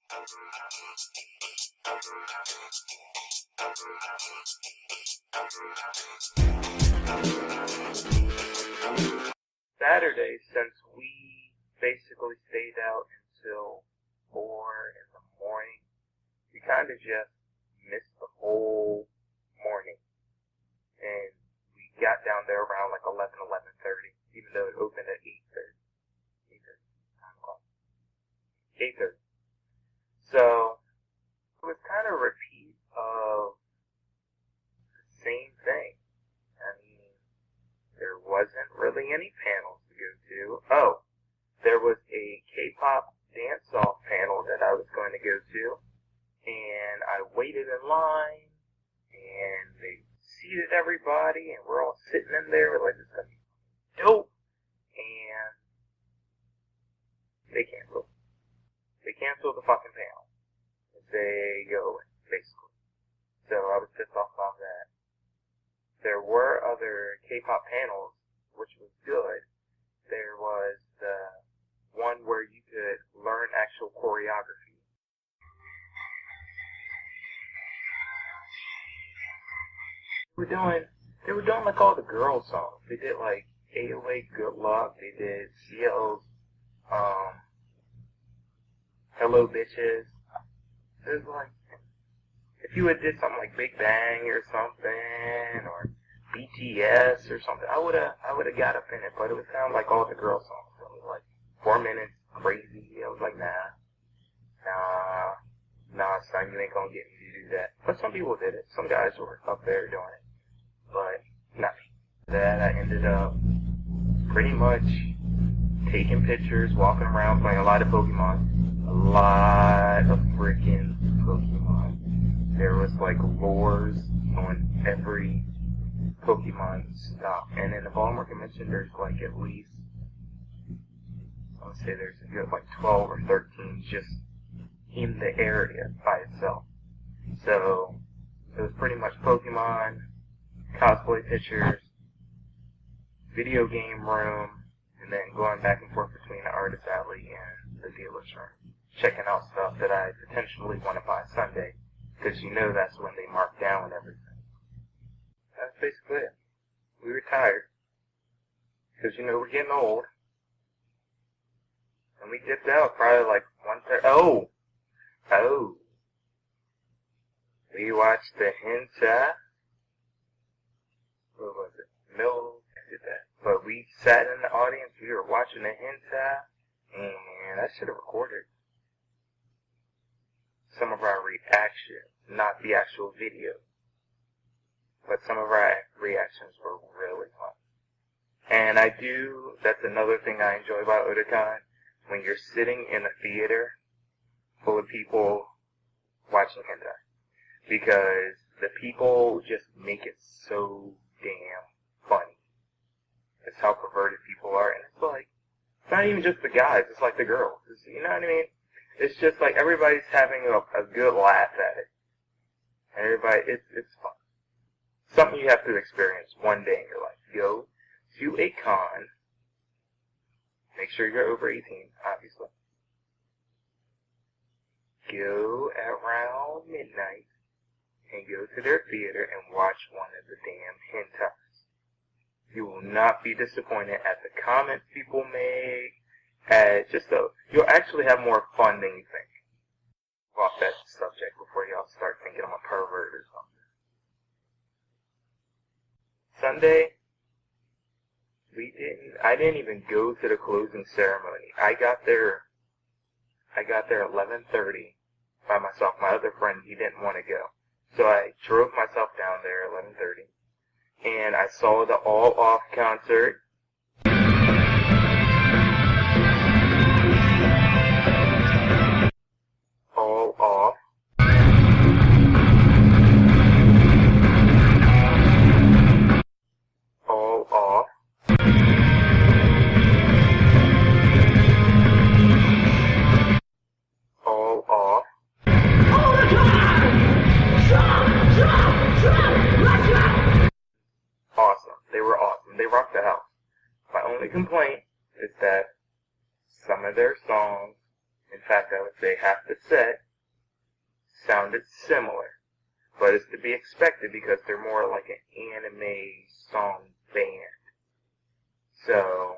Saturday, since we basically stayed out until 4 in the morning, we kind of just missed the whole morning. And we got down there around like 11:30, even though it opened at 8:30. 8:30. So, it was kind of a repeat of the same thing. I mean, there wasn't really any panels to go to. Oh, there was a K-pop dance-off panel that I was going to go to, and I waited in line, and they seated everybody, and we're all sitting in there like, this is going to be dope, and they canceled. They canceled the fucking panel. They go, basically. So I was pissed off about that. There were other K-pop panels, which was good. There was the one where you could learn actual choreography. They were doing like all the girl songs. They did like 808 Good Luck. They did CL's Hello Bitches. It was like, if you had did something like Big Bang or something, or BTS or something, I would've got up in it, but it would sound like all the girl songs. It was like 4 minutes, crazy. I was like, nah, son, you ain't gonna get me to do that. But some people did it. Some guys were up there doing it, but not me. That I ended up pretty much taking pictures, walking around, playing a lot of Pokemon. A lot of freaking Pokemon. There was like lures on every Pokemon stop. And in the Baltimore Convention, there's like at least, I would say there's a good like 12 or 13 just in the area by itself. So it was pretty much Pokemon, cosplay pictures, video game room, and then going back and forth between the artist alley and the dealer's room. Checking out stuff that I potentially want to buy Sunday, because you know that's when they mark down everything. That's basically it. We were tired, because you know we're getting old, and we dipped out probably like 1:30. Oh, we watched the hentai. What was it? Mill did that, but we sat in the audience. We were watching the hentai, and I should have recorded some of our reactions, not the actual video, but some of our reactions were really fun. And that's another thing I enjoy about Otakon, when you're sitting in a theater full of people watching hentai, because the people just make it so damn funny. It's how perverted people are, and it's like, it's not even just the guys, it's like the girls, you know what I mean? It's just like everybody's having a good laugh at it. Everybody, it's fun. Something you have to experience one day in your life. Go to a con. Make sure you're over 18, obviously. Go around midnight and go to their theater and watch one of the damn hentais. You will not be disappointed at the comments people make. You'll actually have more fun than you think. Off that subject before y'all start thinking I'm a pervert or something. Sunday, I didn't even go to the closing ceremony. I got there 11:30 by myself. My other friend, he didn't want to go. So I drove myself down there 11:30, and I saw the All Off concert. All Off. All Off. All Off. All the time! Awesome. They were awesome. They rocked the house. I would say half the set sounded similar. But it's to be expected because they're more like an anime song band. So,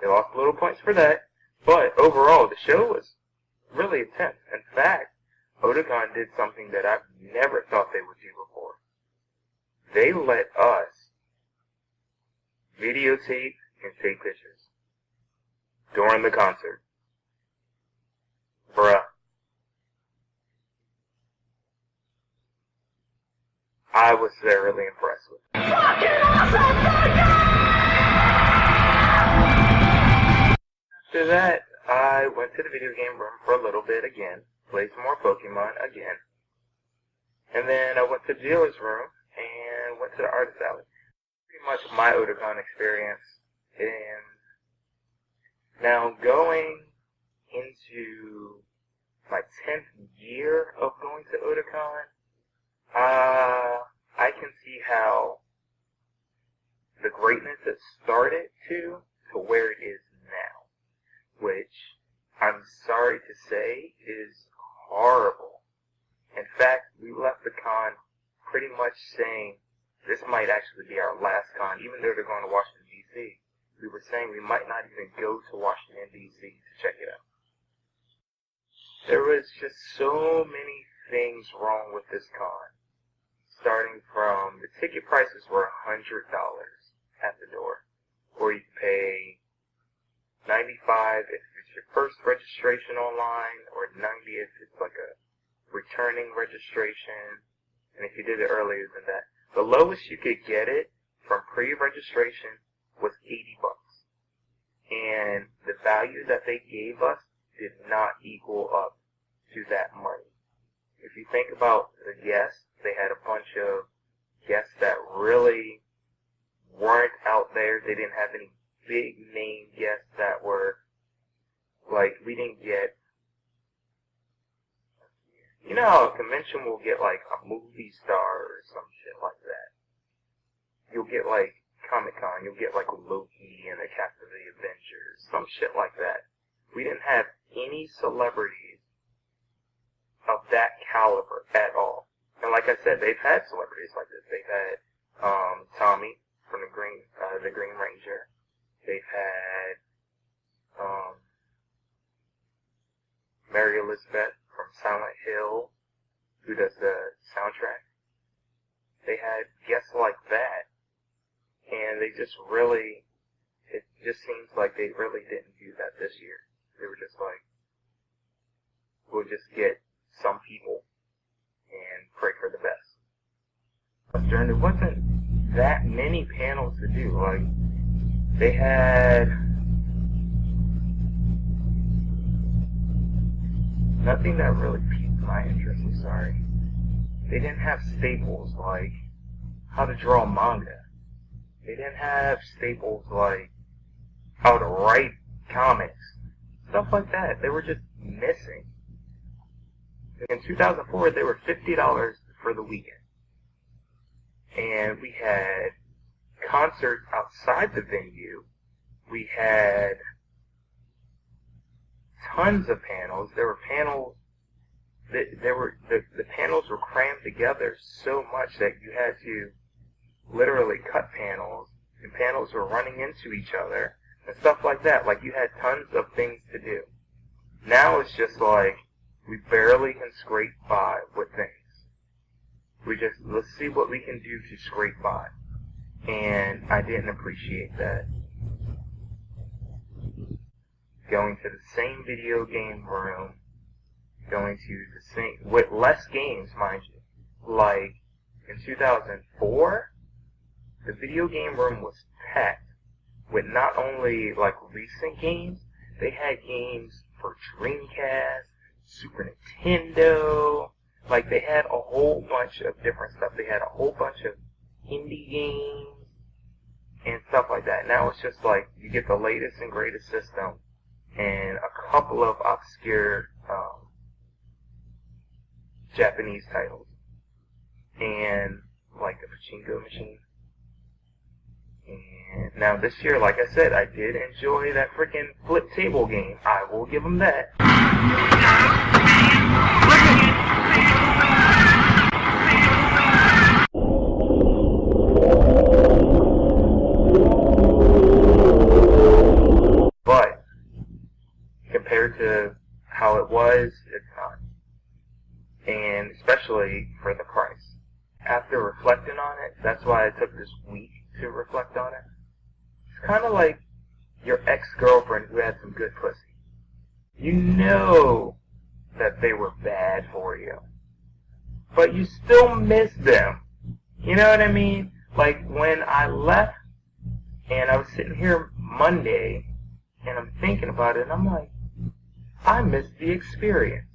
they lost little points for that. But overall, the show was really intense. In fact, Otakon did something that I've never thought they would do before. They let us videotape and take pictures during the concert. Bruh. I was thoroughly impressed with it. Fucking awesome! After that, I went to the video game room for a little bit again, played some more Pokemon again, and then I went to the dealer's room and went to the artist alley. Pretty much my Otakon experience. And now going into my 10th year of going to Otakon, I can see how the greatness has started to where it is now, which I'm sorry to say is horrible. In fact, we left the con pretty much saying this might actually be our last con, even though they're going to Washington, D.C. We were saying we might not even go to Washington, D.C. to check it out. There was just so many things wrong with this con. Starting from the ticket prices were $100 at the door, or you pay $95 if it's your first registration online, or $90 if it's like a returning registration, and if you did it earlier than that. The lowest you could get it from pre-registration was $80, and the value that they gave us did not equal up to that money. If you think about the guests, they had a bunch of guests that really weren't out there. They didn't have any big name guests that were, like, we didn't get, you know how a convention will get, like, a movie star or some shit like that. You'll get, like, Comic-Con, you'll get, like, Loki and the Cast of the Avengers, some shit like that. We didn't have any celebrities of that caliber at all. And like I said, they've had celebrities like this. They've had Tommy from the Green Ranger. They've had Mary Elizabeth from Silent Hill, who does the soundtrack. They had guests like that, and they just really, it just seems like they really didn't do that this year. They were just like, we'll just get some people and pray for the best. There wasn't that many panels to do. Like, they had nothing that really piqued my interest, I'm sorry. They didn't have staples like how to draw manga. They didn't have staples like how to write comics. Stuff like that. They were just missing. In 2004, they were $50 for the weekend. And we had concerts outside the venue. We had tons of panels. There were panels that the panels were crammed together so much that you had to literally cut panels, and panels were running into each other and stuff like that. Like, you had tons of things to do. Now it's just like, we barely can scrape by with things. Let's see what we can do to scrape by. And I didn't appreciate that. Going to the same video game room, going to the same, with less games, mind you. Like, in 2004, the video game room was packed with not only, like, recent games, they had games for Dreamcast, Super Nintendo, like, they had a whole bunch of different stuff. They had a whole bunch of indie games and stuff like that. Now it's just like, you get the latest and greatest system and a couple of obscure Japanese titles and, like, the pachinko machine And now this year, like I said, I did enjoy that freaking flip table game. I will give them that. But compared to how it was, it's not. And especially for the price. After reflecting on it, that's why I took this week to reflect on it. It's kind of like your ex-girlfriend who had some good pussy. You know that they were bad for you, but you still miss them. You know what I mean? Like when I left and I was sitting here Monday and I'm thinking about it and I'm like, I miss the experience.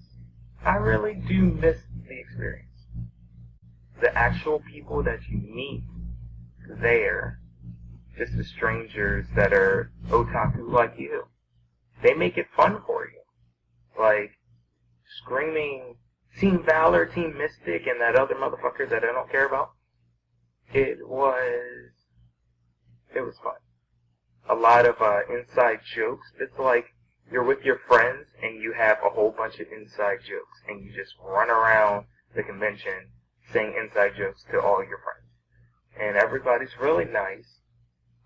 I really do miss the experience. The actual people that you meet there, just the strangers that are otaku like you, they make it fun for you. Like, screaming Team Valor, Team Mystic, and that other motherfucker that I don't care about. It was fun. A lot of inside jokes. It's like you're with your friends and you have a whole bunch of inside jokes and you just run around the convention saying inside jokes to all your friends. And everybody's really nice.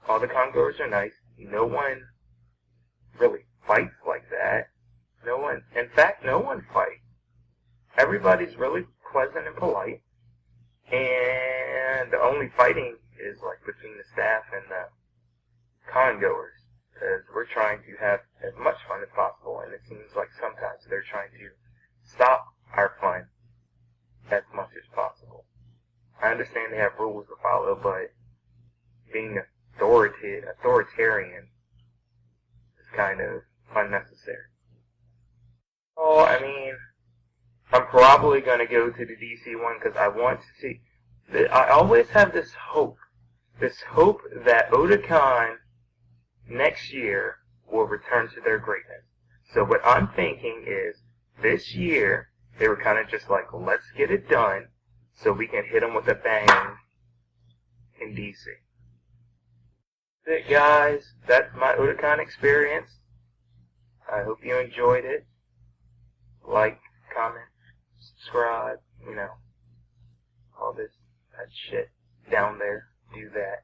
All the congoers are nice. No one really fights like that. No one fights. Everybody's really pleasant and polite. And the only fighting is like between the staff and the congoers. Because we're trying to have as much fun as possible, and it seems like sometimes they're trying to stop our fun as much as possible. I understand they have rules to follow, but being authoritarian is kind of unnecessary. Oh, I mean, I'm probably going to go to the DC one because I want to see. I always have this hope that Otakon next year will return to their greatness. So what I'm thinking is, this year, they were kind of just like, let's get it done so we can hit them with a bang in DC. That's it, guys. That's my Otakon experience. I hope you enjoyed it. Like, comment, subscribe, all that shit down there. Do that.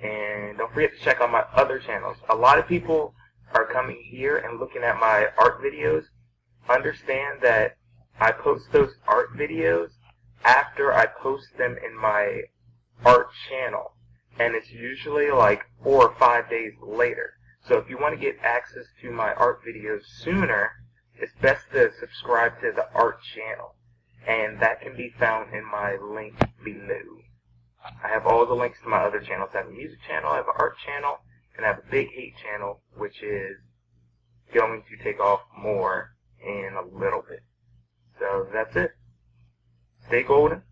And don't forget to check out my other channels. A lot of people are coming here and looking at my art videos. Understand that I post those art videos after I post them in my art channel. And it's usually like 4 or 5 days later. So if you want to get access to my art videos sooner, it's best to subscribe to the art channel. And that can be found in my link below. I have all the links to my other channels. I have a music channel, I have an art channel, and I have a big hate channel, which is going to take off more in a little bit. So that's it. Stay golden.